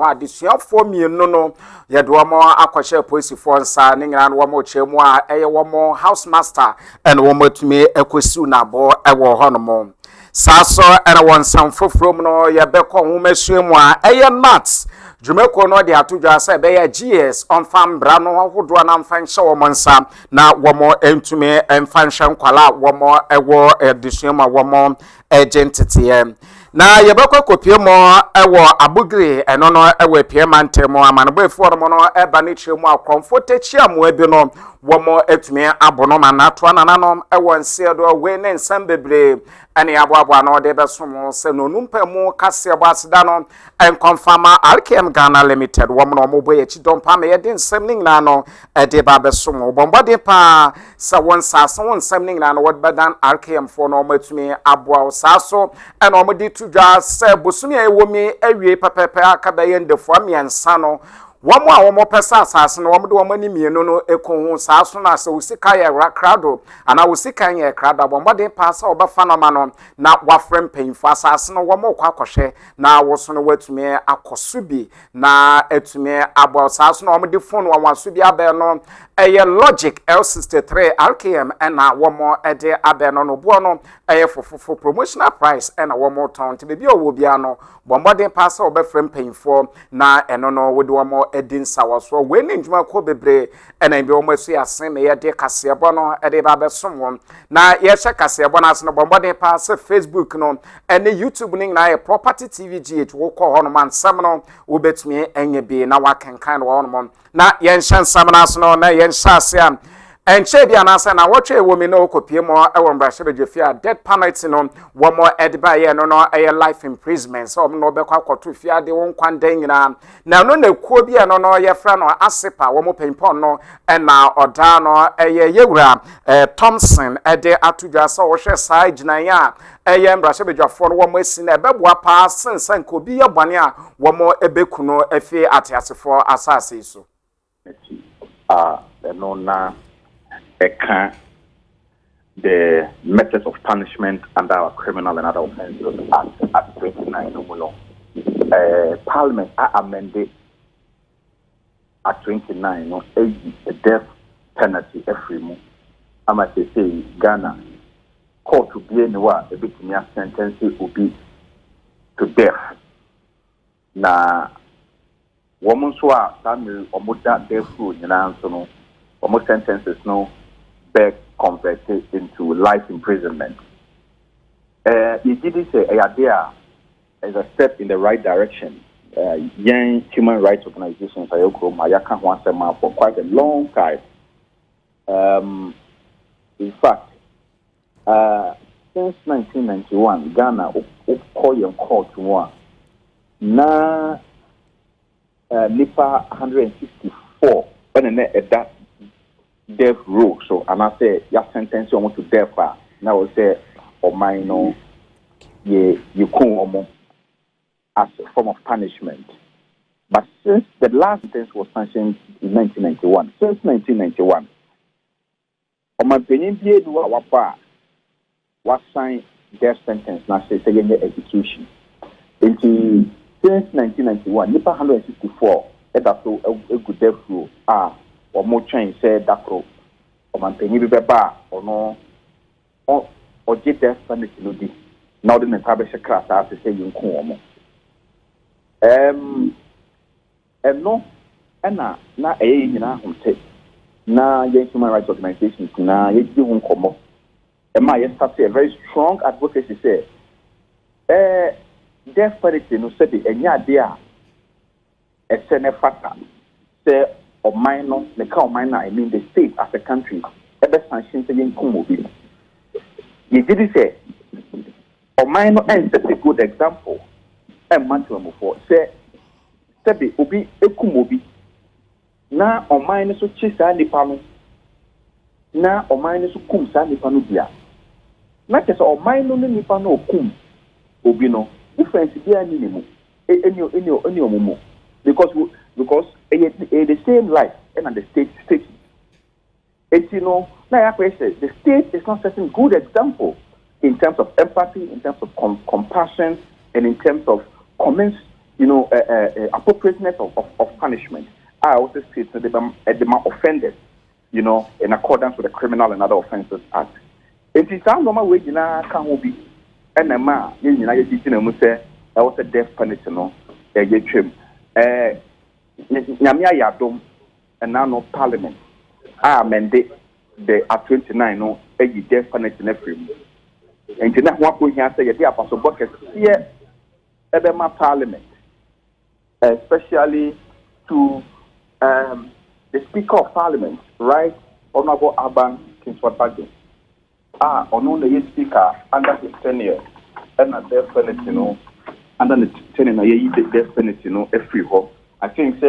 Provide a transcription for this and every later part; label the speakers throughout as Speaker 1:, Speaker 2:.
Speaker 1: ho adesuafo mienu no ye de wo mo akwahye polisifoɔ nsa ne nyina no wo mo kyemu a eye wo mo house master and wo matumi ekosiu na bo ewo ho no mo saso ena won sam foforo no ye bekɔ ho masuamu a eye nuts Jumeko no de atudwa say be ya GS on fam bra no hodo na mfanhye wo monsa na wo mo entumi mfanhye nkwala wo mo ewo edisuama wo mo agentity na yebekɔ kopie mo ewo abugri eno no ewo pie mante mo amanbo efuor mo no eba ne kyeremu akromfo techia mo abi no wo mo etumi abono manato anananom ewo nsiedo we ne nsam bebre ene aboabo na ode besom se no numpa mu kase ebo aseda no enkonfama RKM Ghana Limited wo mo no mo boye chi dompa me yede nsam ningna no ede ba besom bombode pa sa won sasa won nsam ningna no wod bedan RKM for no matumi aboa saso ene mo di tudwa se bosumi ewomi awie pepepe akabaye ndefo amiansa no Wamo a wamo pesa asase no wamo de wamo ni mienu no ekon saso na se usika ye krado ana usika ye krado bombode pasa obafa no ma no na wafrem penfo asase no wamo kwa akohwe na woso no watumi akosubi na etumi abo saso no wamo de phone wa wasubi abe no eye Logic L63 RKM ena wamo ede abe no no bo no eye fofofo promotional price ena wamo ton te bebi owo bia no bombode pasa obafrem penfo na eno no wode wamo edin sawaso we ne ndwuma ko bebre ena bi omo asu asen me ye de kasebo no ede ba besom won na ye che kasebo na asen bombode pasa Facebook no ene YouTube ning na ye Property TV GH wo ko hono man sam no wo betumi enye bi na wakenkan wo hono na ye nshan sam na asen no na ye nshase am enche bia na asa na wotwe wo mi na okopie mo ewo mbrahye begefia dead penalty no wo mo ediba ye no no eye life imprisonment so no be kwa kwato fia de won kwanda nyina na no na kuo bia no no ye fra no asepa wo mo penpon no na oda no eye yewura Thompson ede atudwa so wo hwe sai ginan ya eye mbrahye begefo no wo mo asi na ebeboa pa sensan ko bi ye bone a wo mo ebekuno afi atiasefo asase so
Speaker 2: no na the methods of punishment under our Criminal and Other Offences Act at 29 no Parliament amended at 29 no a death penalty every month. I must say Ghana court to be anywhere a bit near sentence will be to death. Na woman so family almost that death row no almost sentences no converted into life imprisonment. You did say idea as a step in the right direction. Young human rights organizations for quite a long time. In fact, since 1991, Ghana court one na NIPA 164 when that death row. So and I say your sentence you to death now we say or minor you come as a form of punishment. But since the last sentence was sanctioned in 1991, since 1991, my opinion was signed death sentence now say execution. Since 1991, NIPA 164 that's a good death row or more change said that pro or maintain be bar or no or get death penalty now the establish a class as to say you come and no and na na human rights organizations na you come up and my start a very strong advocacy say death penalty no said the enya dia a factor say or minor, the cow minor, I mean the state as a country, ever sanctions against Kumobi. You did say, or minor, and that's a good example. And Mantuamo for say, Sebi, Obi, Ekumobi. Now, or minor so chase and pano. Now, or minor so cum sani panubia. Not as or minor nipano cum, Obino, difference here minimum, any momo. Because the same life and the state. It's now the state is not setting good example in terms of empathy, in terms of compassion, and in terms of appropriateness of punishment. I also state that the offenders, in accordance with the Criminal and Other Offences Act. It is our normal way in our can be and a man in United States I was a death penalty, a trim. Namia Yadom and now no parliament. I amended the at 29 a death penalty in every. And to that one point, I say, the Apostle Bucket here at the parliament, especially to the Speaker of Parliament, Right Honorable Aban Kingsford Badge. On the Speaker under his tenure and at death penalty, under the tenure, the death penalty, every hope. I think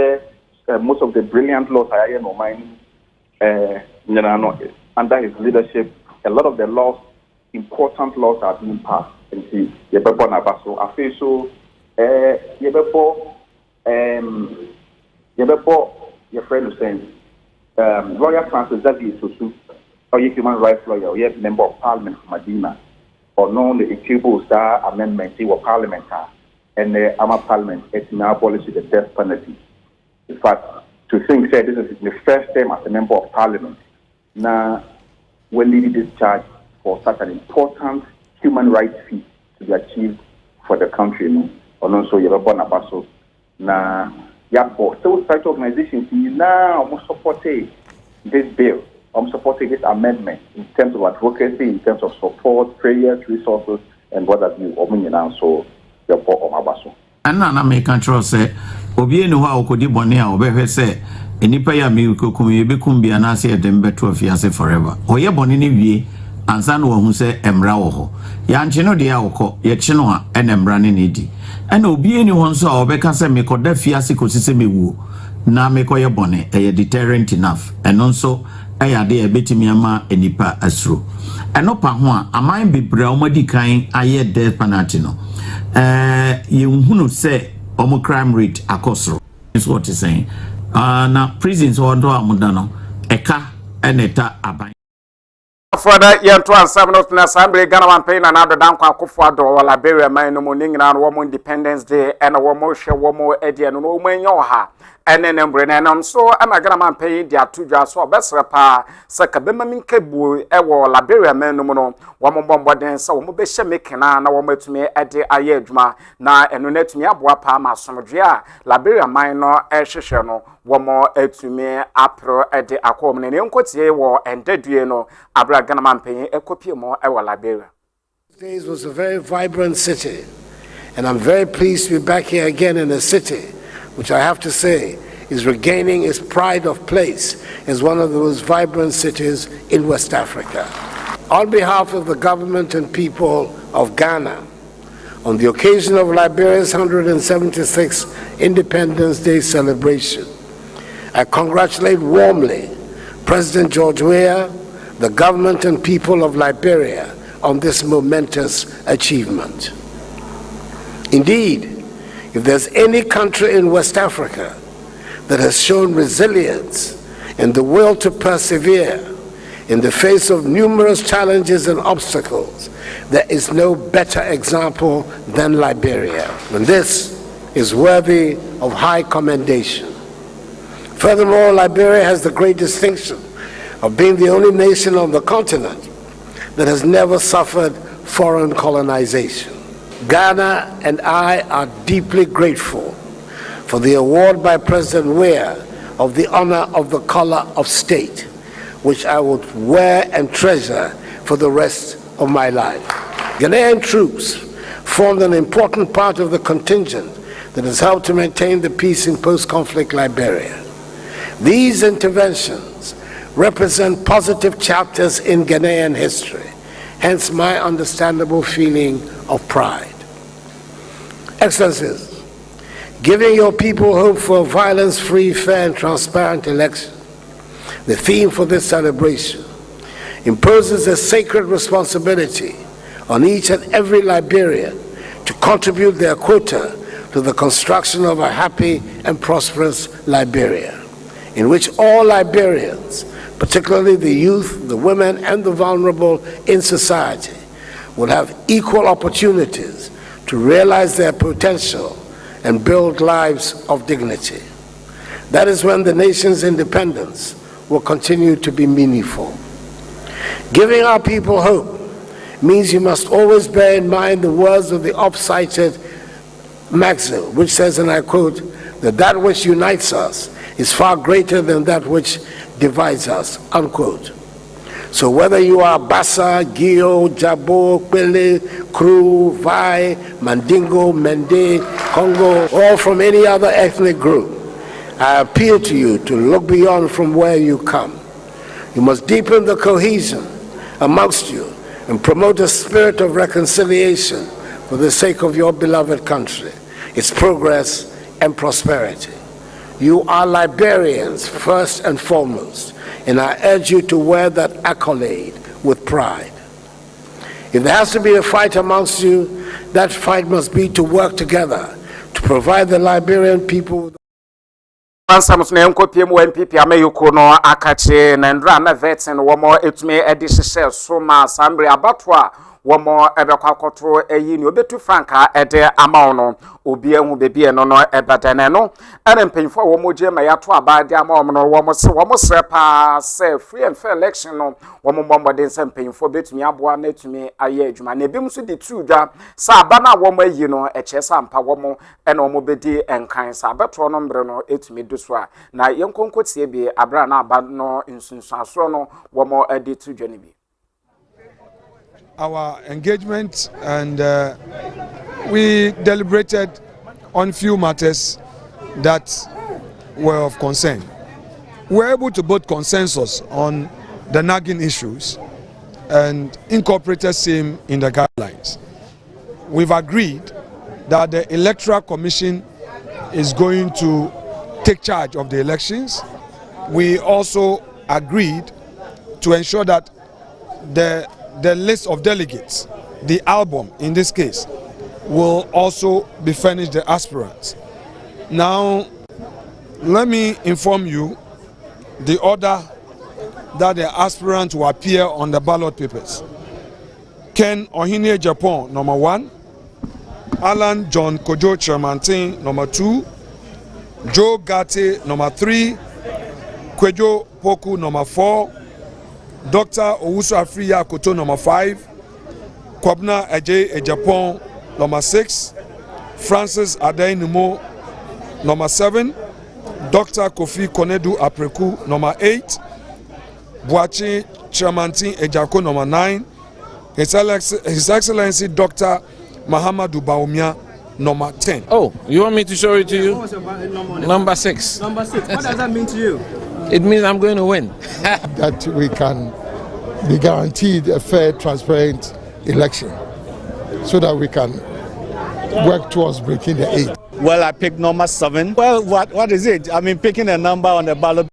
Speaker 2: most of the brilliant laws I am on mine, under his leadership, a lot of the laws, important laws are being passed. And see, I feel so. Your friend was saying, Lawyer Francis Xavier Sosu, or your human rights lawyer, or your member of Parliament from Medina, or known the Equitable Star Amendment, or Parliament, and the AMA Parliament, it's now abolish the death penalty. In fact, to think that this is the first time as a member of Parliament, now we're leading this charge for such an important human rights feat to be achieved for the country, or also you're born about so. Now, for civil society organizations now almost supporting this bill, supporting this amendment in terms of advocacy, in terms of support, prayers, resources, and what have you. So, therefore, Omabaso.
Speaker 3: And I make control say, Obi no how could you bonia or say, any pay a milk cum be an answer them better of fiance forever. Or ye bonini vie, and son who say Emraho. Yanchino diaoko, yet chinoa, and Embrani needy. And obi anyone saw Obeka say me could def fiasico sisemi woo. Na me koye bonnet, a deterrent enough, and also a de betimiama and nipa astro. And no pahua, a mind be braumadi kind, I yet death panatino. You say homo crime rate acosro is what he's saying. Now prisons or do amudano, eka and eta abai.
Speaker 1: Further, young to answer na Assembly Ghana campaign and other down Kwakufuado or Liberia mine no morning and woman Independence Day and a woman share one more Eddie and no man yoha. And then Brennan so I'm a Ghana campaign their two jars or best repa Sakabema Minkebu ewo Liberia man no mono woman bombarden so mobesha making na woman to me Eddie Ayedma na and net me abwa palma somdria Liberia minor eshishano woman to me apro Eddie akom ne nkotie wo endedue no abra Ghana campaign ekopie mo ewo Liberia.
Speaker 4: This was a very vibrant city, and I'm very pleased to be back here again in a city which I have to say is regaining its pride of place as one of the most vibrant cities in West Africa. On behalf of the government and people of Ghana, on the occasion of Liberia's 176th Independence Day celebration, I congratulate warmly President George Weah, the government and people of Liberia on this momentous achievement. Indeed, if there's any country in West Africa that has shown resilience and the will to persevere in the face of numerous challenges and obstacles, there is no better example than Liberia. And this is worthy of high commendation. Furthermore, Liberia has the great distinction of being the only nation on the continent that has never suffered foreign colonization. Ghana and I are deeply grateful for the award by President Weah of the honor of the Collar of State, which I would wear and treasure for the rest of my life. Ghanaian troops formed an important part of the contingent that has helped to maintain the peace in post-conflict Liberia. These interventions represent positive chapters in Ghanaian history, hence my understandable feeling of pride. Excellencies, giving your people hope for a violence-free, fair and transparent election, the theme for this celebration, imposes a sacred responsibility on each and every Liberian to contribute their quota to the construction of a happy and prosperous Liberia, in which all Liberians, particularly the youth, the women, and the vulnerable in society, will have equal opportunities to realize their potential and build lives of dignity. That is when the nation's independence will continue to be meaningful. Giving our people hope means you must always bear in mind the words of the oft-cited maxim, which says, and I quote, that which unites us is far greater than that which divides us, unquote. So whether you are Bassa, Gio, Jabo, Kwele, Kru, Vai, Mandingo, Mende, Congo, or from any other ethnic group, I appeal to you to look beyond from where you come. You must deepen the cohesion amongst you and promote a spirit of reconciliation for the sake of your beloved country, its progress and prosperity. You are Liberians first and foremost, and I urge you to wear that accolade with pride. If there has to be a fight amongst you, that fight must be to work together to provide the Liberian people
Speaker 1: Ansams na enkopiem wa MPP ameyuko no akache na ndra na vetin womo etume edi hyehyɛ so ma sambre abatwa womo ebekwa kotro eyi ni obetu franka ede ama ono obi ehu bebi eno no ebadane no ene mpanyfo womo je ma yato abade ama ono no womo se pa se free and fair election no womo bombode se mpanyfo betumi aboa na etumi aye adwuma na ebim so de tudwa sa aba na womo ayi no eche sa mpa womo ene womo bedi enkan sa abeto no mbre no etumi duso a na yenkonkotie bi abra na aba no nsunsuaso no womo edi tudwa ni bi.
Speaker 5: Our engagement and we deliberated on few matters that were of concern. We were able to build consensus on the nagging issues and incorporated same in the guidelines. We've agreed that the Electoral Commission is going to take charge of the elections. We also agreed to ensure that the list of delegates, the album in this case, will also be furnished the aspirants. Now, let me inform you the order that the aspirants will appear on the ballot papers. Ken Ohine Japan, number 1. Alan John Kojo Chermantin, number 2. Joe Gate, number 3. Kwejo Poku, number 4. Dr. Owusu Afriya Koto, number 5. Kwabna Eje Ejapon, number 6. Francis Adeynumo, number 7. Dr. Kofi Konedu Apreku, number 8. Boachi Chamantin Ejako, number 9. His Excellency Dr. Mahamadou Baumia, number 10.
Speaker 6: Oh, you want me to show it to you? Number 6.
Speaker 7: Number 6. What does that mean to you?
Speaker 6: It means I'm going to win.
Speaker 8: That we can be guaranteed a fair, transparent election so that we can work towards breaking the 8.
Speaker 9: Well, I picked number 7. Well, what is it? I mean, picking a number on the ballot.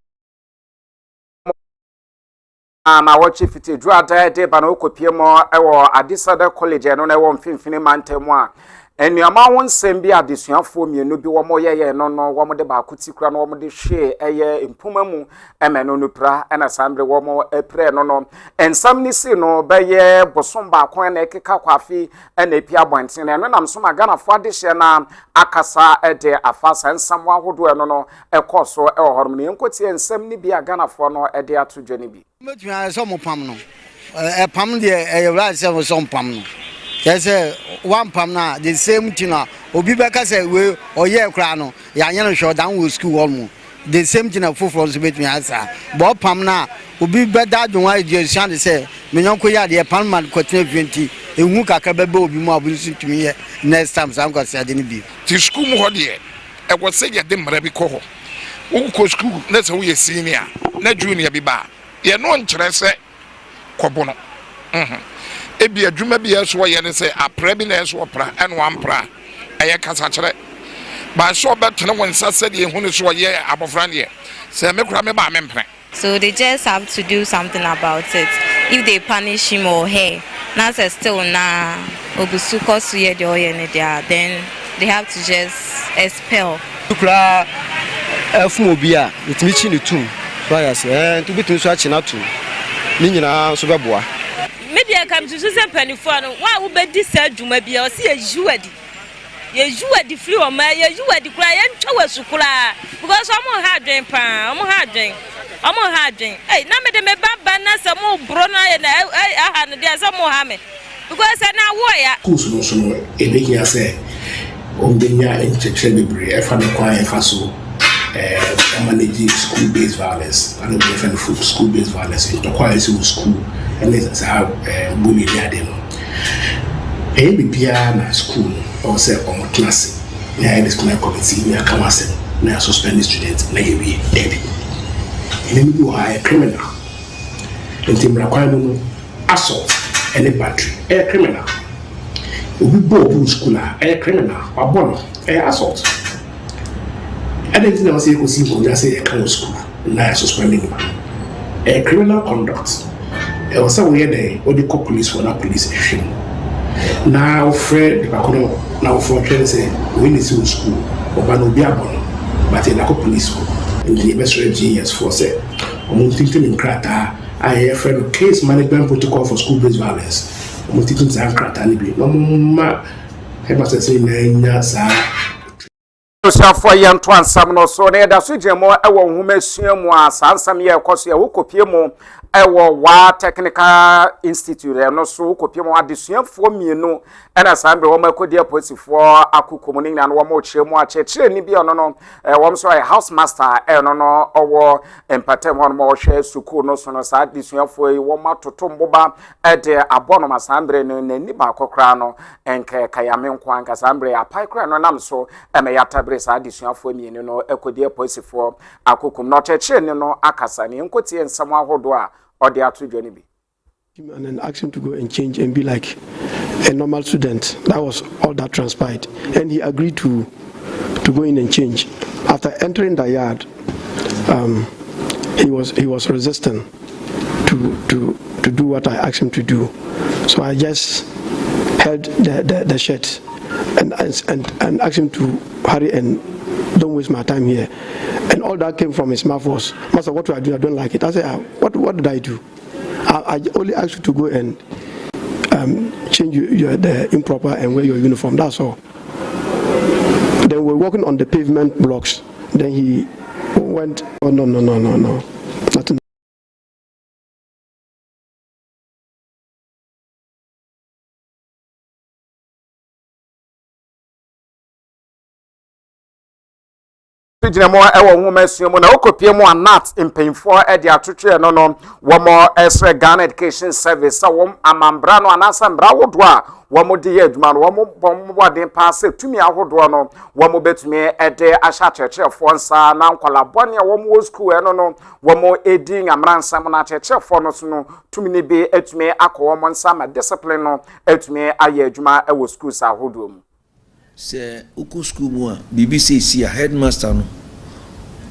Speaker 1: Ma watch fiti dwada de ba no kopiemo ewo Adisada College no na ewo mfimfini mantemu a enuama won sembi adesuafo mienu bi wo moyeye no wo mo de ba akutikura no wo mo de hwe eye empumamu emeno no pra na sambre wo mo epre no ensam ni si no beye bosom ba kon na ekeka kwafi na epi abonten no nam so magana fo ade hye na akasa ede afasa ensam ahodo no ekoso ewo horom ne enkotie ensam ni bi agana fo no ede atodwa ni bi
Speaker 10: metwa so mo pam no pam de right say so pam no yes one pam na the same thing na obi be ka say we oye kra no ya anya no show down wo school all mo the same thing na foforo so betwa answer but pam na obi be da dwon education de say me nyonko ya de pam man kwetena 20 ehu kaka be obi mu abu so tumi ye next time sam ko say de ni bi
Speaker 11: ti school mu ho de e wo say ye de mra bi ko ho wo ko school na say wo ye senior na junior bi ba ye no nkyere se kobo no ebi adwuma bi yeso ye ne se apra bi na yeso pra eno ampra eye kasa kire ba so betene won sase de hu ne so ye abofra ne se me kura me ba me mpre.
Speaker 12: So they just have to do something about it. If they punish him or her, now say still na obusu kosu ye de oye ne dia, then they have to just expel.
Speaker 10: Kura fun obi a etimi chi ne tum so ya se to bitu so achi na tum ni nyina so beboa.
Speaker 13: Media come to say penny for no why we be this adwuma bia o se ajuadi ye juwa di free o ma ye juwa di kura ye ntwa wasukura because omo ha dwen pa omo ha dwen na me de me baba na se mo bro na ye na aha no dia se mo ha me because na wo ya
Speaker 14: kusu no so no e be here say ombenya encheche bebre e fa no kwa e fa so manage school based violence and different school based violence in kwa school and it's how bullying ya dem e be bia na school or say on class na disciplinary committee na come asem na suspend the student na ye be dead and me do a criminal in requirement assault and battery a criminal obi bo school a criminal abono a assault. I didn't know say was simple just say a kind of school na suspending him. A criminal conduct. It was a way there what the police for that police action. Now Fred now for trying say we need to school or no be abon but in the police school in the best genius for say thinking in krata I friend case management protocol for school based violence. Thinking say krata ni bi no ma he must say na sa
Speaker 1: Osafo yanto ansam no so na da so jemo ewo nhumesua mu asansam ye ekoso ye wokopie mu ewo wa technical institute no so wokopie mu adesuafo mienu ena sambe wo makodi aposifo akukomu ni na wo mo chemu achechire ni bi ono no wo so house master no no owo empatem ho mo hwe suku no so no sa adesuafo yi wo matoto mboba ede abono masambre no nani ba kokra no enke kayame nkwa nka sambre apai kra no nam so emeyata sa adisuafo mienu no ekodi aposifo akokum no cheche ni no akasa ni nkoti ensam ahodo a ode atodwo ni bi
Speaker 15: and then ask him to go and change and be like a normal student. That was all that transpired, and he agreed to go in and change. After entering the yard, he was resistant to do what I asked him to do. So I just held the shirt and asked him to hurry and don't waste my time here. And all that came from his mouth was, "Master, what do I do? I don't like it." I said, "What did I do? I only asked you to go and change the improper and wear your uniform. That's all." Then we're walking on the pavement blocks. Then he went, "Oh no, nothing."
Speaker 1: Jinemo ewo nwomasuamu na okopie mu anat mpemfo e de atwetwe no no womo esre Ghana Education Service wom amambra no anasa mbra wodo a womo de adwuma no womo bomwade paase tumi ahodo no womo betumi e de ahya chechefo nsa na nkwala bone a womo wo school no no womo edi ngamransam na chechefo no so no tumi ne be etumi akọ womo nsa ma discipline no etumi aye adwuma e wo schools ahodo mu
Speaker 16: se uku school mu a BBC si a headmaster no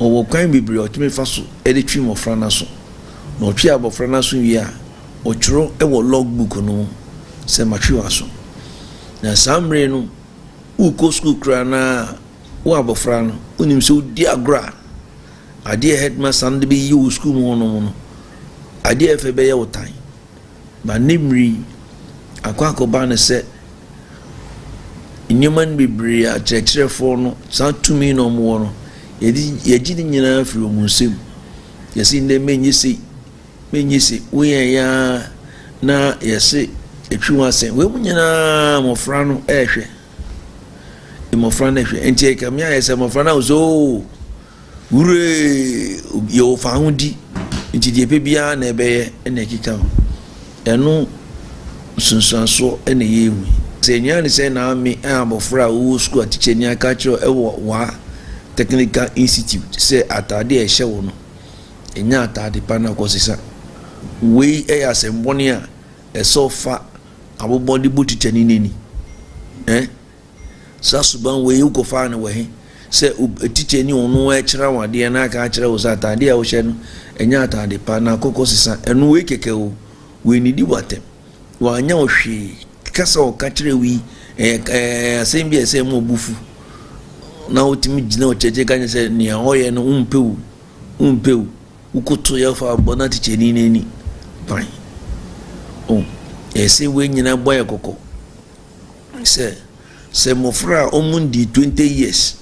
Speaker 16: o kwan bibiri o timi fa so e de twim ofra na so na o twi abofra na so wi a o tworo e wo logbook no se matwi wa so na samre no uku school kra na wo abofra no onim se odi agra ade headmaster no de be yi school mu no ade efe be ye wotan ba nimri akwa na se Newman Bibri a church no Santumi no more. Yedi nyina firi omunsem. Yesi nde menyisi we ya na yesi etwu asen. We munyina mofra no ehwe. Mofra na ehwe. Enti e kamia yesi mofra na zo ure yo fa hudi. Enti de bebia na ebeye na ekika. Eno sunsanso ene yewu. Senyani say na me abofra wo school teacher ni aka kiro ewo wa technical institute say atade e hye wo no enya atade pa na kwosisa we asemboni a esofa abobodi bu teacher ni neni sasuban we uko fa na we say teacher ni ono e kira wade na aka kira wo sa atade a wo hye no enya atade pa na kokosisa eno we keke wo we nidi watem wa anya wo hwe kasa o kachire wi asembi ese mo bufu na otimi gina o cheche kanye se ni ahoye no umpewu ukoto ya fa bona tiche ni neni pai o ese we nyina boye kokko se sɛ mmɔfra a ɔmo 20 years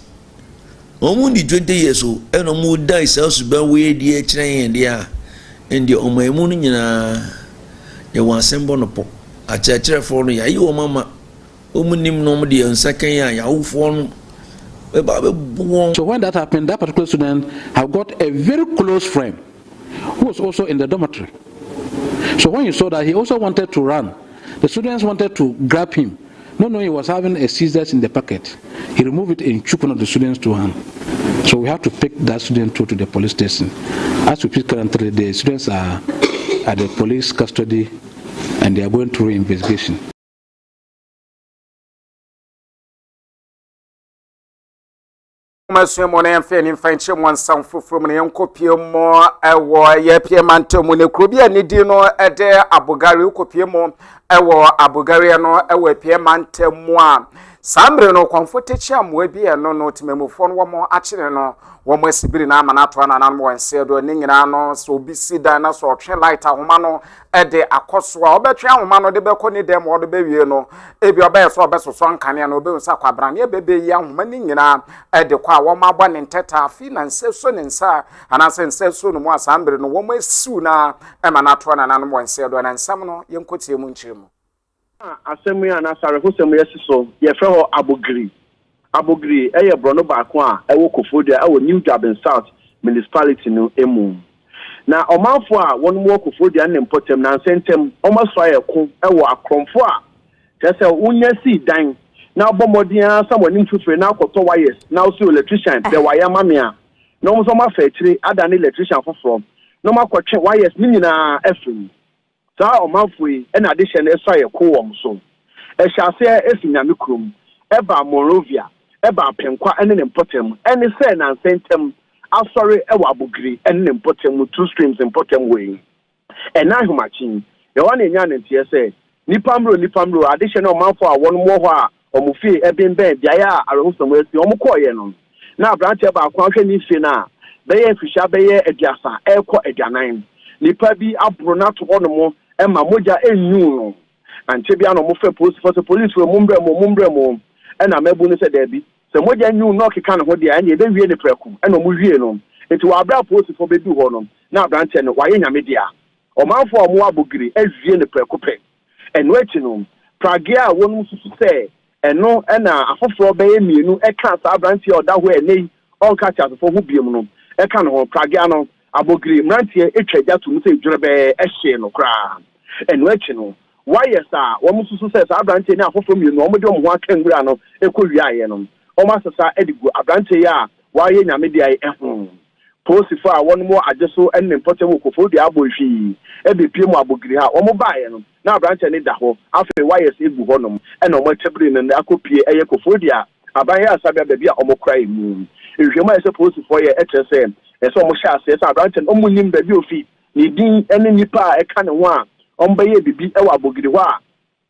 Speaker 16: ɔmo 20 years o ɛna ɔmo da saa suban wei deɛ kyerɛ yɛn deɛ a ɛndeɛ ɔmo emu no nyinaa yɛwɔ asɛm bɔ no pɔ akyerɛkyerɛfoɔ no yɛayi wɔn ama ɔmo nim no ɔmo deɛ nsa kan a yɛawofoɔ no.
Speaker 17: So when that happened, that particular student have got a very close friend who was also in the dormitory. So when you saw that, he also wanted to run. The students wanted to grab him. Not knowing he was having a scissors in the pocket, he removed it and took one of the students to hand. So we have to pick that student to the police station. As we speak currently, the students are at the police custody and they are going through investigation.
Speaker 1: Masumo na mfe ni mfanche mwansan foforo na yenkopie mo ewo ye pie mantam ne krobia ni di no ede abogare ukopie mo ewo abogare no ewo pie mantam a sambre no komfotechi amwa bi eno no timemufo no wo akire no wo mo asibiri na amana to na nan mo nse do ni nyina no so bisi dan na so otwe light ahoma no ede akoso a obetwe ahoma no de beko ni dem wo de bewie no ebi oba so obesoso nkane na obe nsa kwabran ye bebe yi ahoma ni nyina ede kwa wo ma gba ne nteta afi na nse so ne nsa anase nse so no mo asambre no wo mo asiu na emana to na nan mo nse do na nsam no yenkotie mu nchiremu
Speaker 18: asemu ya na sare hosemu yesiso ye fe ho abogri eye brono baako a ewo Kofodia ewo New Durban South municipality no emu na omanfo a wonu mo Kofodia ne mpotem na sentem omaso ayeko ewo akromfo a tese unya si dan na obomodian samwani mfufure na akoto wires na also electrician the wire mamia na omo so ma factory adane electrician foforo na makotwe wires ni nyina efim sa omanfo na addition eso ayeko wom so ehase efinyame krom eba Morovia eba penkwa ene ne mpotem ene se na sentem asori ewa abogri ene ne mpotem two streams mpotem we ena ahumachin ye wana enya ne tie se nipamro addition omanfo a won mo ho a omufie ebemben biaya a arehusam esi omkoye no na branch ba akwa hwe ni fie na beye fisha beye ediasa ekọ edianan nipa bi abro na to hono mo ema moja enyu no anche bia no mo fe police we mumbrɛ mo ena mabu no se dabi se moja nyu no keka no ho dia ene be wie ne preku ena mo wie no enti wa abra police fo be du ho no na branch no wa ye nyame dia omanfo omo abogiri awie ne preku pe eno echi no pragia wonu susu se eno ena afoforo be ye mienu eka sa branch e oda ho enei onka cha fo ho biem no eka no ho pragia no abogiri mrantie etwaja to mu se dwere be ehye no kra eno echi no why sa wo mususu se sa abrante ni afofo mienu omo de omo ho akangura no ekowi aye no omo asesa edigu abrante ya waye nyame de aye ehun posifo a won mo ajeso enne potem Kofodia abohwi ebepie mu abogiri ha omo baaye no na abrante ni da ho afi why se egu honom ena omo tebiri ne akopie eye Kofodia aban ya asabia baby a omo krai mu ehwema ese posifo ye etrese ese omo sha ase abrante omo nim baby ofi ni din ene nipa eka ne ho a ombaye bibi ewa abogiri ho a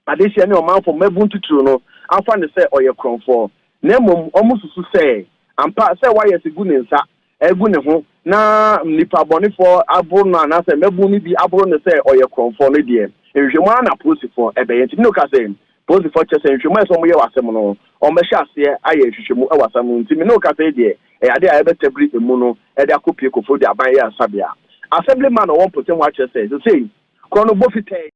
Speaker 18: adesia ne omanfo mabuntutu no afa ne se oye kronfo na mom omususu se ampa se why gu ne nsa egu ne ho na nipa bonifo aburo na na se mabu ni bi aburo ne se oye kronfo no de ehwemu ana posifo ebeye nti no ka se posifo che se ehwemu eso mo ye wasem no omehya ase aye ehwemu e wasem nti no ka se de ade a ebetebri emu no e de akopie Kofodia aban ya asabia assemblyman won potem wa che se say kono bofite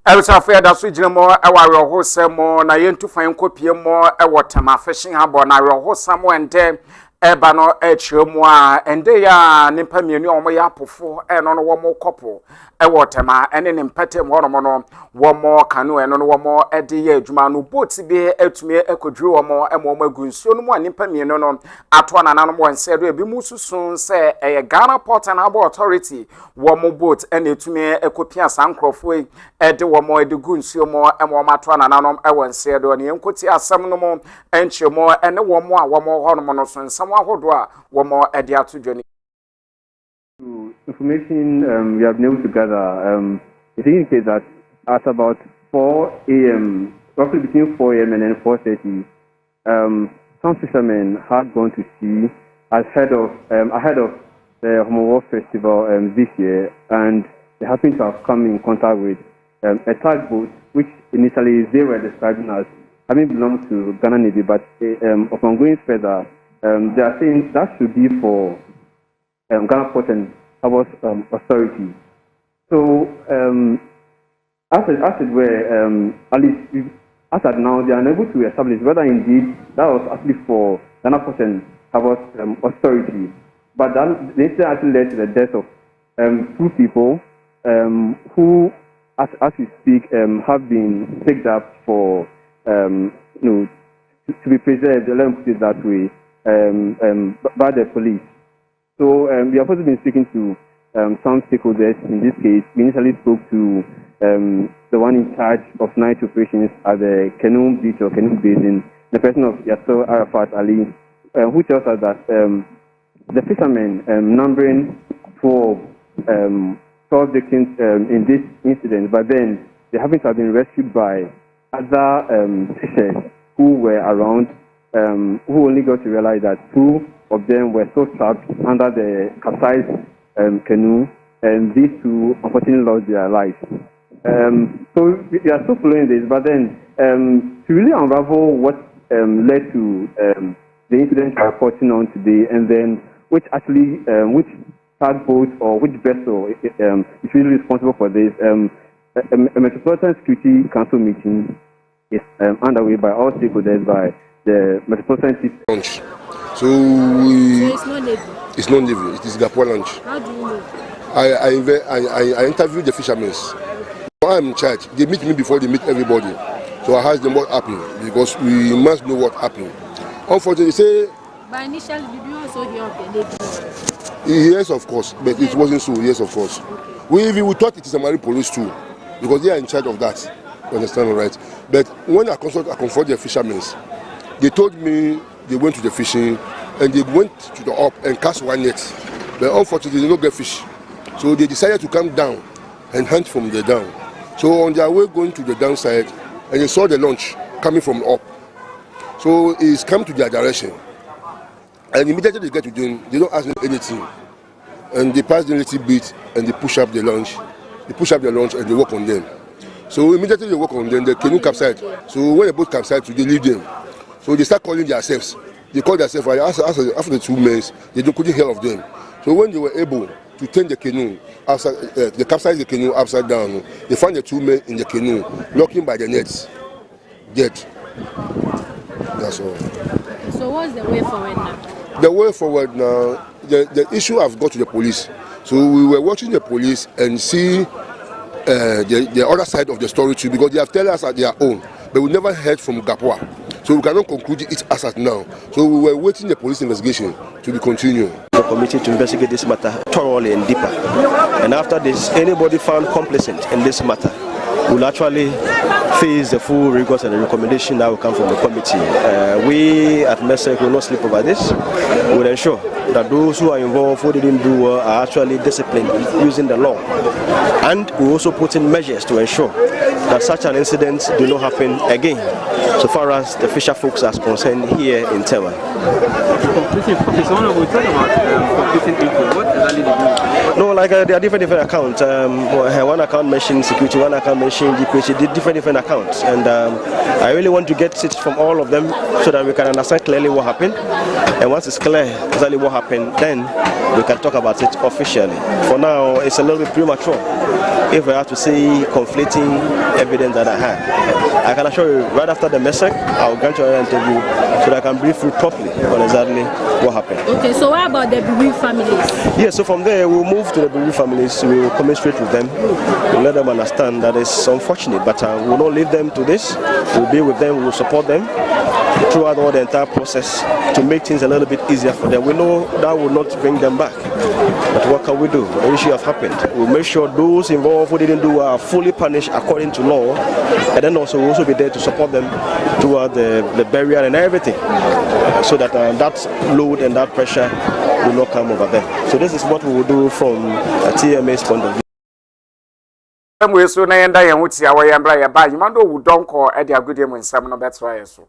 Speaker 1: Elsafo ya da so giremo ewa rehosemo na yentu fan kopie mo ewo tema fashion habo na rehosamo ende eba no echiremu a ende ya nimpa mienu omo ya apofo eno no wo kopo ewo tema ene ne mpete mo no wo kanu eno no wo ede ya adwuma no boat bi etumi ekodru wo emo agunsuo no mo nimpa mienu no ato na nanom wonse do ebi mususun se eye Ghana Port and Harbour Authority wo boat ene etumi ekopia sankrofo ede wo ede gunsuo mo emo mato na nanom wonse do ne yenkoti asem no mo enchemo ene wo a wo ho no so nsam ahodo a wo ede ato dwani
Speaker 19: information we have been able to gather. It indicates that at about 4 a.m., roughly between 4 a.m. and then 4:30, some fishermen had gone to sea ahead of the Homo Festival this year, and they happened to have come in contact with a tugboat, which initially they were describing as having belonged to Ghana Navy, but upon going further, they are saying that should be for Ghana Port and Harbour Authority. So, as it were, at least as at now, they are unable to establish whether indeed that was actually for Ghana Port and Harbour Authority. But that the incident actually led to the death of 2 people who, as we speak, have been picked up for to be preserved. Let me put it that way, by the police. So we have also been speaking to some stakeholders. In this case, we initially spoke to the one in charge of night operations at the Kenum Beach or Kenum Basin, the person of Yasser Arafat Ali, who tells us that the fishermen numbering 12 victims in this incident, but then they happen to have been rescued by other fishers who were around, who only got to realize that 2 of them were so trapped under the capsized canoe, and these 2 unfortunately lost their lives. So we are still following this, but then to really unravel what led to the incident we're reporting on today, and then which tugboat or which vessel is really responsible for this, a Metropolitan Security Council meeting is underway by all stakeholders, by the Metropolitan City
Speaker 20: Launch. So it's not Navy. It's not Navy. It is Gapua Launch. How do you know? I interviewed the fishermen. I'm in charge. They meet me before they meet everybody. So I asked them what happened, because we must know what happened. Unfortunately, they say.
Speaker 21: But initially, did you also hear of the Navy?
Speaker 20: Yes, of course, but it wasn't so. Yes, of course. Okay. We thought it is a marine police too, because they are in charge of that. You understand, right? But when I confronted the fishermen, they told me they went to the fishing and they went to the up and cast 1 net. But unfortunately, they did not get fish. So they decided to come down and hunt from the down. So on their way going to the downside, and they saw the launch coming from up. So it's come to their direction. And immediately they get to them, they don't ask them anything. And they pass them a little bit and they push up the launch. They push up the launch and they work on them. So immediately they work on them, the canoe capsized. So when the boat capsized, they leave them. So they start calling themselves. They call themselves, after the 2 months, they couldn't hear of them. So when they were able to turn the canoe, they capsized the canoe upside down, they found the 2 men in the canoe, locking by the nets, dead. That's all.
Speaker 21: So what's the way forward now?
Speaker 20: The way forward now, the issue I've got to the police. So we were watching the police and see the other side of the story too, because they have told us at their own, but we never heard from Gapua. So we cannot conclude it as at now. So we were waiting the police investigation to be continued.
Speaker 22: The committee to investigate this matter thoroughly and deeper. And after this, anybody found complicit in this matter will actually face the full rigors and the recommendation that will come from the committee. We at MESEC will not sleep over this. We will ensure that those who are involved, who didn't do well, are actually disciplined using the law. And we also put in measures to ensure that such an incident do not happen again, so far as the fisher folks are concerned here in Tema. No, like there are different accounts. One account mentioned security, one account mentioned GPH, different accounts. And I really want to get it from all of them so that we can understand clearly what happened. And once it's clear exactly what happened, then we can talk about it officially. For now, it's a little bit premature. If I have to see conflicting evidence that I have, I can assure you, right after the MESEC, I'll grant you an interview so that I can brief you properly on exactly what happened.
Speaker 21: Okay, so what about the bereaved families?
Speaker 22: Yeah, so from there we'll move to the bereaved families. We will commiserate with them. We'll let them understand that it's unfortunate, but we will not leave them to this. We'll be with them, we will support them throughout all the entire process to make things a little bit easier for them. We know that will not bring them back, but what can we do? The issue has happened. We'll make sure those involved who didn't do are fully punished according to law, and then also we'll also be there to support them throughout the burial and everything, so that that load and that pressure will not come over them. So this is what we will do from a TMA's point of view.
Speaker 1: We so na yenda yan wuti ya wa yambra ya ba yimando wu donko e de agudie mu nsam no betra yeso.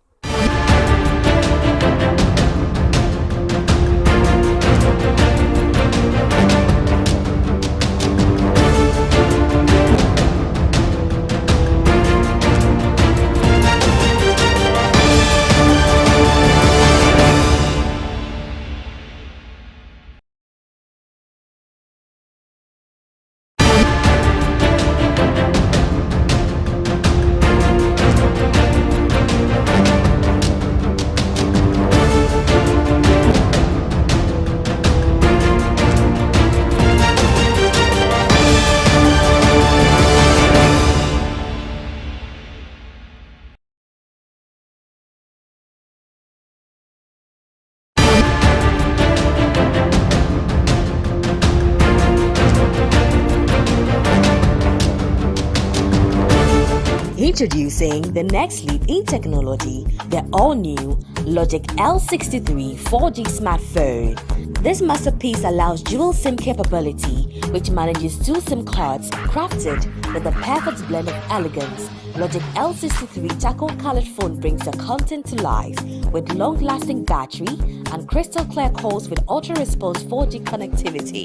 Speaker 2: Introducing the next leap in technology, the all-new Logic L63 4G smartphone. This masterpiece allows dual SIM capability, which manages 2 SIM cards crafted with a perfect blend of elegance. Logic L63 charcoal-colored phone brings your content to life with long-lasting battery and crystal-clear calls with ultra-response 4G connectivity,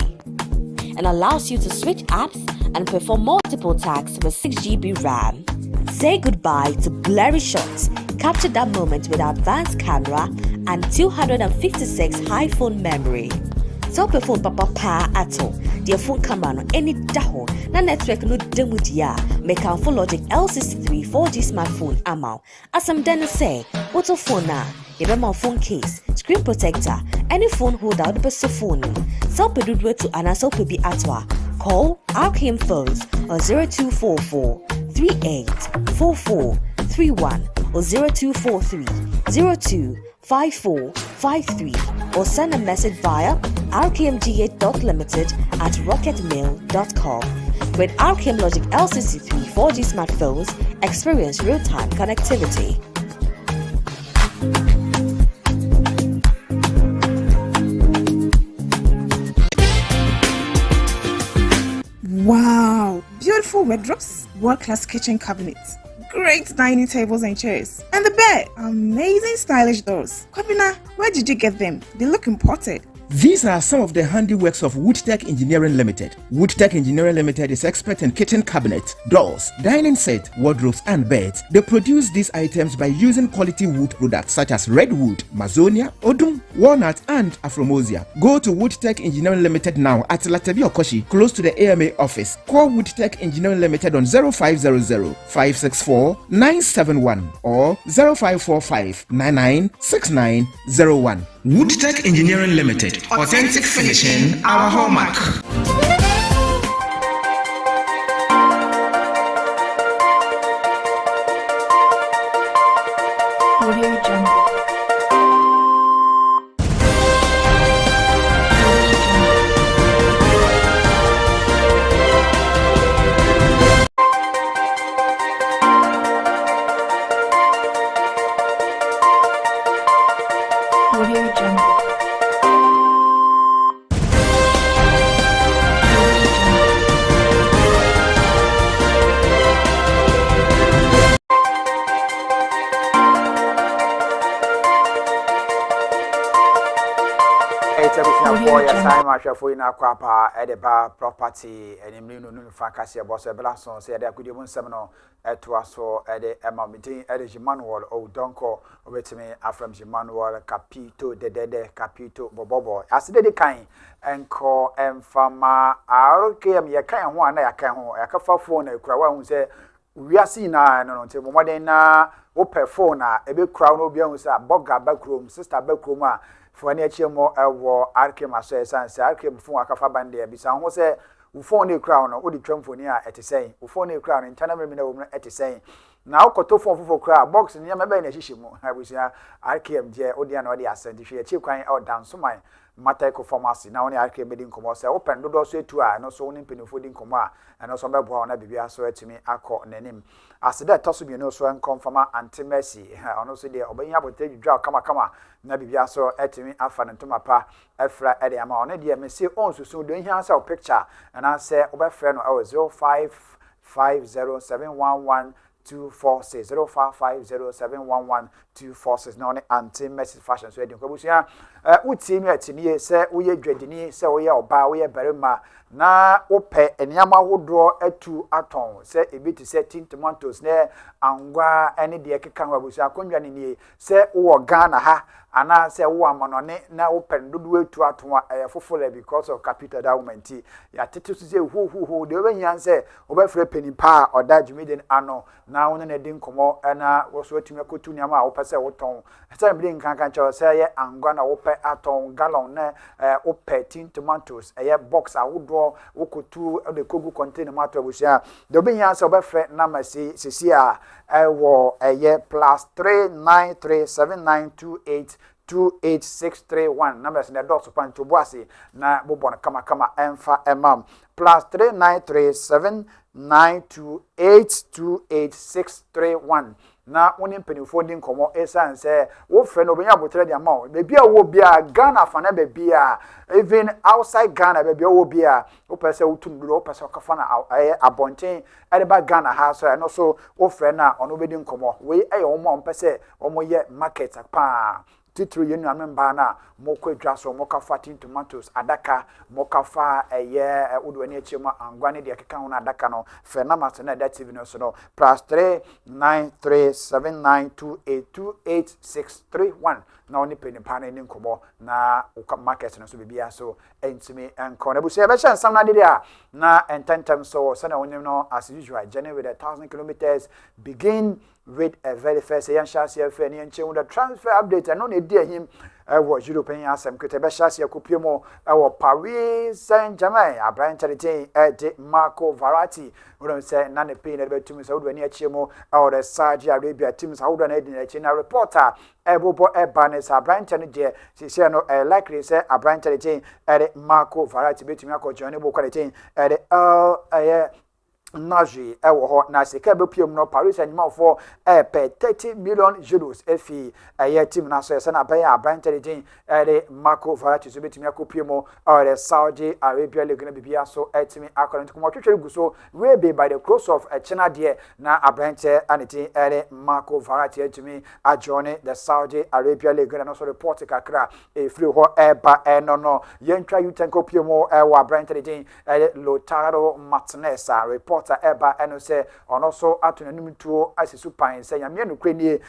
Speaker 2: and allows you to switch apps and perform multiple tasks with 6GB RAM. Say goodbye to blurry shots. Capture that moment with advanced camera and 256 high phone memory. So phone papa pa ato. The phone camera no any daho. Na network no demudia. Make our full Logic L63 4G smartphone amount. As some then say, what's a phone na? My phone case, screen protector, any phone holder the best phone. So pedudwe to anaso pebi atwa. Call RKM phones on 0244 384431 or 0243 025453 or send a message via rkmga.limited@rocketmail.com. With RKM Logic L63 4G smartphones, experience real-time connectivity.
Speaker 3: Wow! Beautiful wardrobes, world-class kitchen cabinets, great dining tables and chairs, and the bed! Amazing stylish doors. Kwabena, where did you get them? They look imported.
Speaker 23: These are some of the handiworks of Woodtech Engineering Limited. Woodtech Engineering Limited is expert in kitchen cabinets, doors, dining set, wardrobes, and beds. They produce these items by using quality wood products such as redwood, mazonia, odum, walnut, and afromosia. Go to Woodtech Engineering Limited now at Latabi Okoshi, close to the AMA office. Call Woodtech Engineering Limited on 0500-564-971 or 0545-996901. Woodtech Engineering Limited. Authentic finishing, our hallmark.
Speaker 21: Audio Jungle. Audio Jungle.
Speaker 1: For in Aquapa, Edeba property, and in Minu Fancasia Boss, Blason, said there could even seminal at Tuaso, Ede Emma meeting, Ede Manuel, O Donko, over to me, Afram Manuel, Capito, the Dede, Capito, Bobo, as the kind, and call and Fama, RKM, Yakan, one, I can phone, a crowd who say, we are seeing now, and until more than open phone, a big crowd will be on Boga backroom, sister backroom. For any chemo war RKM as RKM phone akafa bande bisa ho se wo phone e crown no odi twamfoni a etesɛn wo phone e crown ntana me na wo na etesɛn na akoto phone fofo crown box ni me ba na hihyimu abusia RKM je odi ana odi asɛn hwe echi kwan e odanso man matai ko pharmacy na woni RKM be din komo se open dodo so etu a no so woni mpenifo din komo a eno so beboa na bibia so atimi akọ nanim aseda toso bi no so enkonfama anti-mercy ono so de obanya abote dwudwa kama na bibia so atimi afa ntoma pa efra ede ama ono de me se on susu do hia sa picture na se obefre no 0550711246 0550711246 na one anti-mercy fashion so edin kwabusia uti mi atini se woye dwadini se woye oba woye berema na ope eniama hodo atu aton se ebiti se tin tomatoes ne angwa ene de keka kwabusia konwa ni se wo Ghana ha ana se wo amanone na open dodo atu aton fofole because of capital downment ya tetu se hu de obenyan se obefre penipa oda jumiden ano na wona na din komo na wo so atumi akotu niama a wo pese wo ton se bi din kan cho se ye angwa na wo pe aton gallon na ope tin tomatoes box a wo wokotu de kogu container matter busia de obenyan se obefre na masi sisi a wo +3937928 28631 numbers in the dot upon to bossy na bobon kama emfa emam plus 393792828631 na woni mpanifo din komo esan se wo frɛ no benya botre dia ma be bia wo bia Ghana fa na be bia even outside Ghana be bia wo bia wo pese wo tum do wo pese ka fa na abonten ade ba Ghana ha so no so wo frɛ na ono be din komo we wo mo pese wo mo ye market pa titru yenu amemba na moko edwa so moka fa tin tomatoes adaka moka fa wodo ani achiema angwane de keka ho na adaka no fe na maso na that TV no so no plus 393792828631 na oni peni pana ni nkomo na market no so bibia so entimi enko na busu ebe shan sam na de a na ententem so na onim no as usual journey with 1,000 kilometers begin with a very first yan shasi afa ni enche with the transfer update and no na di ahim was European asem kete shasi akopie mo Paris Saint-Germain Abraham Charity de Marco Verratti we say na ne pay na betumi so do ani achiemo the Saudi Arabia teams how do na di na China reporter ebobo ebanes Abraham Charity say no likely say Abraham Charity de Marco Verratti betumi akọjọ bo kwality de Naji ho na sika be piem no Paris Saint-Germain for pe 30 million euros efi team na so na be Abraham Marco Verratti so betimi akopiem the Saudi Arabia League na bibia so etimi according to twetwe guso we be by the close of China there na Abraham aneti Marco Verratti etimi adjoin the Saudi Arabia League na so report kakra free ho eba no yentwa yutenko piem wa Abraham Lautaro Martinez report eba eno se ono so atunanum tuo asisu pan se nyame no kwenie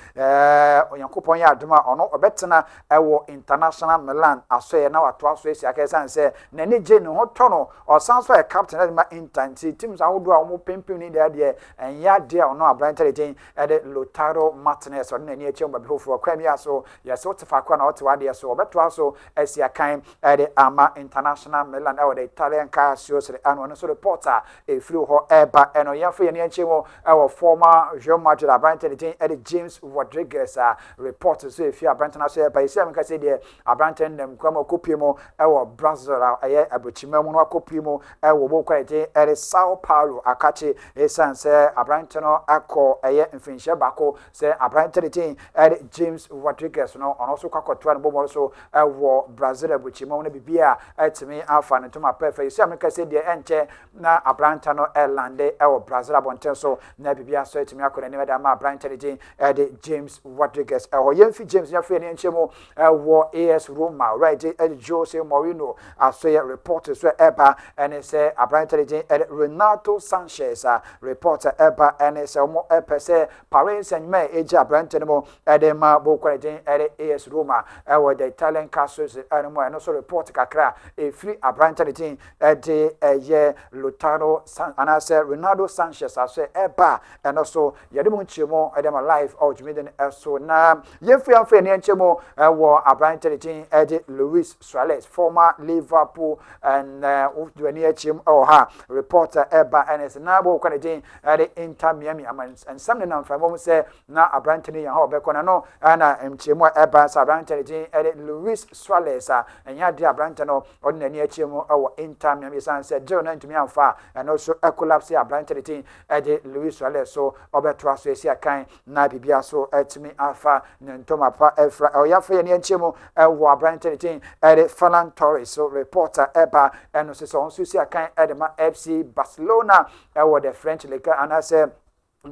Speaker 1: onyankopon ya adoma ono obetena ewo International Milan asoye na wato aso esi akesan se na ne je ne hoto no osanso e captain na intanti teams ahodo a omo pempem ni de enya de ono Abraham de Lautaro Martinez ono na ni eche mba before kwam ya so ya so tefa kwa na ote wade so obeto aso esi akan de ama International Milan ewo the Italian Calcio Serie A no so reporter free ho eba eno yafo ye ne enchemo former Real Madrid Abraham James Rodriguez report so efi Abraham na so eba isi am ka say de Abraham dem kwama kopiemo Brazil abochima mu no kopiemo bo kwalite Sao Paulo akache esanse Abraham no akọ mfinhye bako say Abraham James Rodriguez no ono so kwakoto an bomo so Brazil abochima no bibia atimi afa ne toma perfect isi am ka say de enche na Abraham no lande Brazil abonten so na bibia so etimi akọ ne da ma Abraham James Rodriguez yemfi James ya fe ne enchemo AS Roma right Jose Mourinho asoye report so eba and say Abraham Renato Sanchez report eba and say mo epese Paris Saint-Germain eja Abraham edema bo kwalite AS Roma the Italian castles and no so report kakra free Abraham Lautaro anase Renato Sanchez asoye eba and also yedemo nchemo edema live Jumiden so na yemfi amfe ne nchemo Abraham Luis Suarez former Liverpool and Udwani Achim reporter eba and na bo kwalite Inter Miami and some na mfamo say na Abraham ya ho be kona no na mchemo eba Abraham Luis Suarez and ya de Abraham no odnani achim Inter Miami san say Joe na ntumi amfa and also collapse Abraham Luis Suarez so obeto so esi akan na bibia so etimi afa ntoma pa efra oyafa ye ne nchemo Abraham Ferran Torres so reporter eba and so on so akan edema FC Barcelona the French league and I say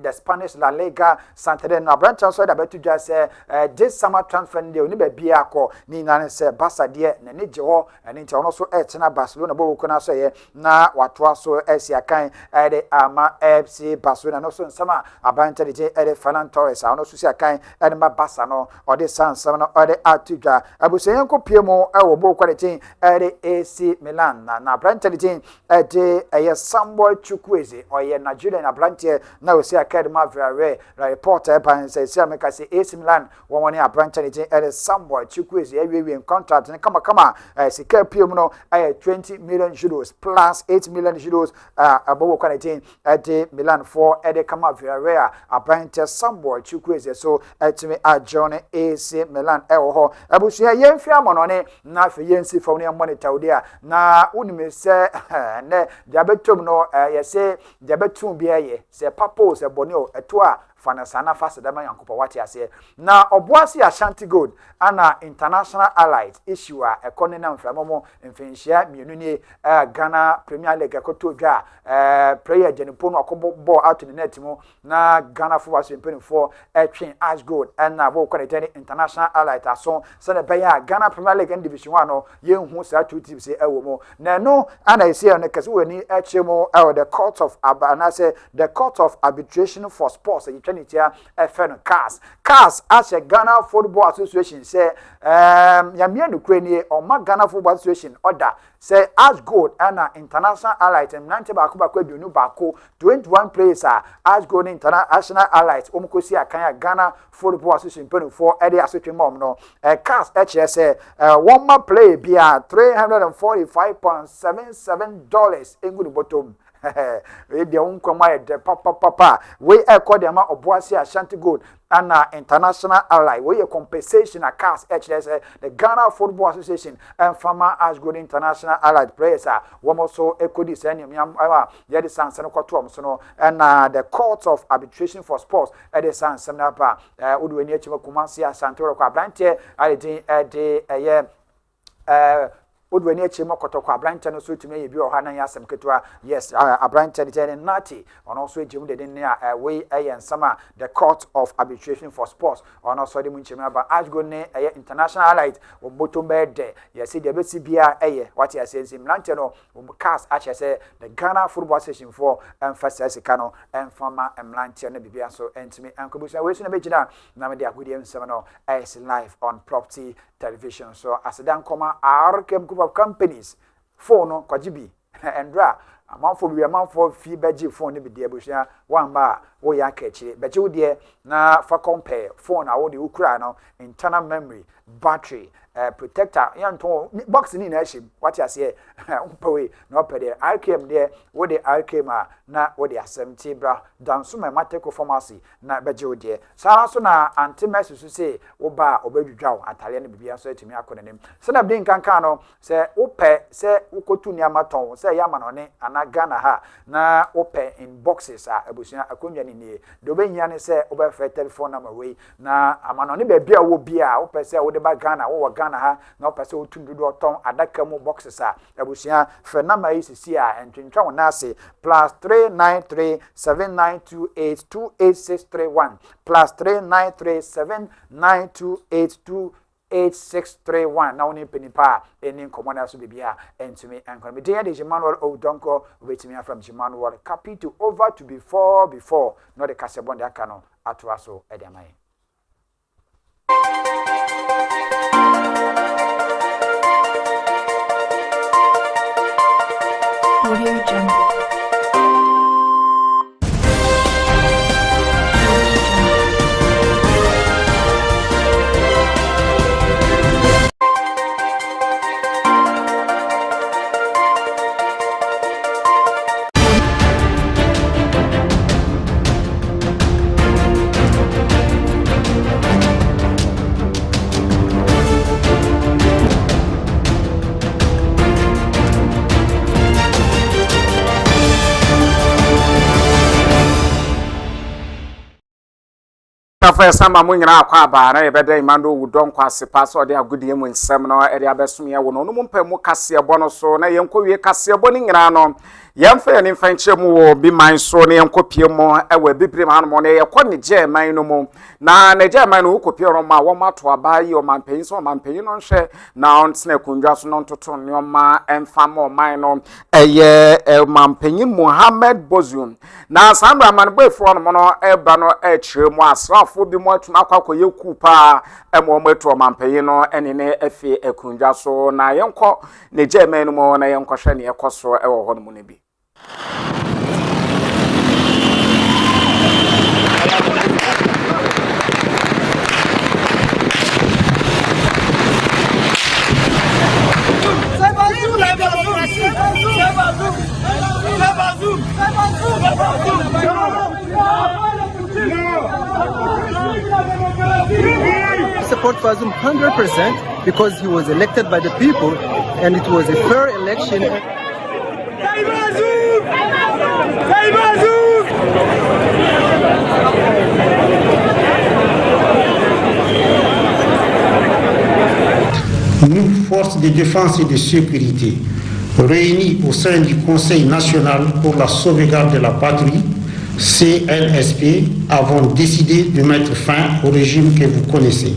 Speaker 1: the Spanish La Liga Santander na branch so that betu just say this summer transfer dey oni ba bia akọ ni na say Barca de na ne je ho and nti ono so na Barcelona bo ko na so ye na wato so esi akan the ama FC Barcelona no so nsama abante de Ferran Torres ono so si akan and ma Barca no or the Sansama no or the Atuga abusen ko piemo wo bo quality the AC Milan na branch de Samuel Chukwueze or ye Nigerian branch na we si Academy Villarreal reporter ban say America say AC Milan one branch anything somewhat Chukwueze every contract and come sika pm no 20 million euros plus 8 million euros above quality at Milan for Kama Villarreal branch somewhat Chukwueze so to me join AC Milan ho abusia yemfia monone na fe yensi for ne monitor dia na unime se ne diabetum no yese diabetum bia ye se papo se bonio eto fanasana fast dama yankopa wati ase na oboase Ashanti Gold ana international allied issue a ekone na mframomo mfinhia mienu ni Ghana Premier League akoto dwa player Jenipo no akobo ball out in the net mu na Ghana football champion for Twin Ash Gold na bo kwanetani international allied aso se na beya Ghana Premier League division 1 no yenhu sa two teams ewo mu na no ana ese no kase wani echemo the court of the court of arbitration for sports FN CAS as a Ghana Football Association say yamia no krenie o ma Ghana Football Association order say Ash Gold and international allied and 90 baako baako 21 players are Ash Gold international allied omkosi akan Ghana Football Association pen for ede asotwe mom no CAS say one more play bia $345.77 engudu bottom we dey unkwama de papa we call them oboase Ashanti Gold and international ally we a compensation a CAS HS the Ghana Football Association and former Ash Gold international allied players one also ekodi senior ye the sansen kwato am so no and the court of arbitration for sports e the sansen na ba odu eni achima Kumasi Ashanti kwa branche Odweni echimo kotoko abrante no so tumi ebi ohana ya asem ketwa yes abrante de nati on also ejim de ne we ensama the court of arbitration for sports on also de munchema ba ajgo ne international allied obotombe de yes de besi bia what you say simlante no CAS say the Ghana Football Association for emphasize kano emfama emlante no bibia so entimi enkobusa we so na begina na me de agudi ensama no is live on Property Television so asedan koma RKM group of companies phone no kwajibi endra amanfo fi beji phone bi de abusia wamba wo ya kachi beji wo de na fa compare phone a wo de ukura no internal memory battery protector yanto box ni na him what you say umpewe na opede RKM de wo de RKM na wo de asem bra danso ma mateko pharmacy na beje wo de sara so na antimesu so say wo ba obedwudwa atale na bibia so atimi akonenem se na bin kankan no se wo pe se ukotu ni amaton se ya manone ana Ghana ha na wo pe in boxes abusia akonwa ni nie do be nya ne se wo be fe telephone number we na amanone be bia wo bia wo pe se wo de ba Ghana wo Ghana ha na opese otundudu oton adaka mu boxes abusia fe na mai sisi entwentwa wona ase +39379282861 +39379282861 na woni penipa eni komona so bibia entumi enkon me dey de Emmanuel Odonko wetimi from Emmanuel capital over to before no de kasebon de aka no atoa so e de amai
Speaker 21: Audio Jungle.
Speaker 1: First time I'm na akwa ba na ebeda imando wudon kwase pass ode agudie mu nsem na ede abesom ye wo no mu mpam kase ebo no so na yenkowie kase ebo ni nyina no yemfa ni mfanche mu wo bi man so na yenkopie mu ewe bibrim hanom na ye kɔ ne German no mu na ne German no kopie ro ma wo mato abayi o mampanyin so mampanyin no hwe na ontena kundwa so no ntoto nyoma emfa ma o man no eye mampanyin Mohammed Bozoum na sandra man boyfriend no no eba no kire mu asrafo bi mu atuma akwa yeku pa emo meto mampanyin no ene ne efe ekundwa so na yenkɔ ne German no mu na yenkɔ hwe ne ekoso ewo hɔ no mu ne bi
Speaker 4: support Fazum 100% because he was elected by the people and it was a fair election.
Speaker 5: Nous, forces de défense et de sécurité, réunis au sein du Conseil national pour la sauvegarde de la patrie, CNSP, avons décidé de mettre fin au régime que vous connaissez.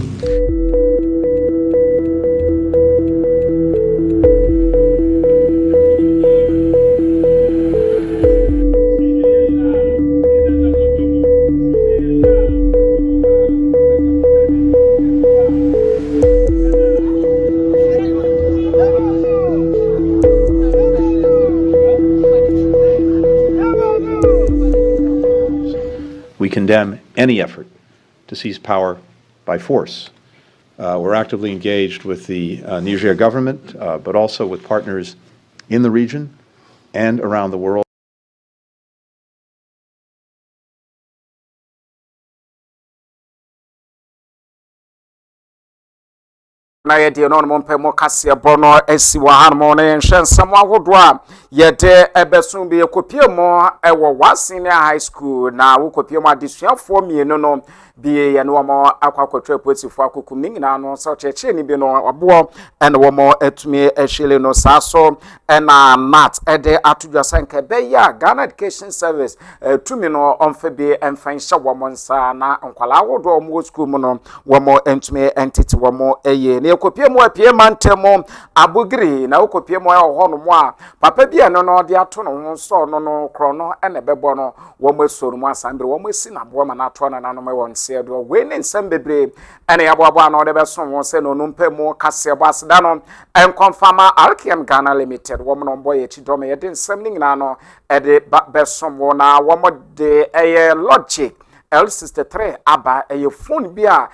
Speaker 7: We condemn any effort to seize power by force. We're actively engaged with the Niger government, but also with partners in the region and around the world.
Speaker 1: Na yɛde no no mpɛ mo kase bɔ no asi wa han mo ne nhwɛ nsɛm ahodo a yɛde ɛbɛso bi ekopie mo ɛwɔ Wasenia High School na wo kopie mo adesuafoɔ mienu no bi yɛ no mo akwakɔtwa politifo akokum ni nyina no sɛ kyerɛkyerɛ ni bi no ɔboɔ ɛna wɔ mo atumi ɛhwele no saa so ɛna nat ɛde atodwa sanka bɛyɛ Ghana Education Service tumi no ɔmfa bi ɛmfa nhyɛ wɔ mo nsa na nkwala ahodo mo school mu no wɔ mo ntumi entity wɔ mo ɛyɛ ne kopie mo apie mantemo abugiri na kopie mo ɛhɔ no mo a papa bi eno no de ato no ho so no kro no ene bɛbɔ no wo mo soru mo asambere wo mo si na bo ma na to na no won se do we ne nsam bebre ene yaboabo na de bɛso ho se no no mpemu kase bo aseda no enkonfama Alkem Ghana Limited wo mo no boy echi do me de nsam ni nyina no ede bɛso mo na wo mo de Logic L63 aba phone bi a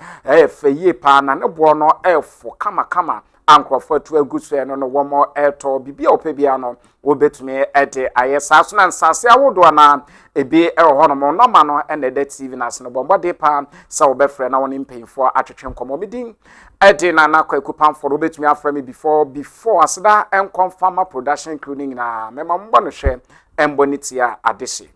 Speaker 1: feye pa na ne bo no fo kama ankrofo to agusu no no wo mo to bibia opebia no obetumi ede ayesa so na nsase awodo na ebi ho no mo no ma no ene de TV na se no bombo de pa sa wo befre na woni mpemfo atwetwe nkomo midin ede na na kwaku pamfo obetumi afra me before aseda enconfirma production including na mema mbo no hwe embonitia adehye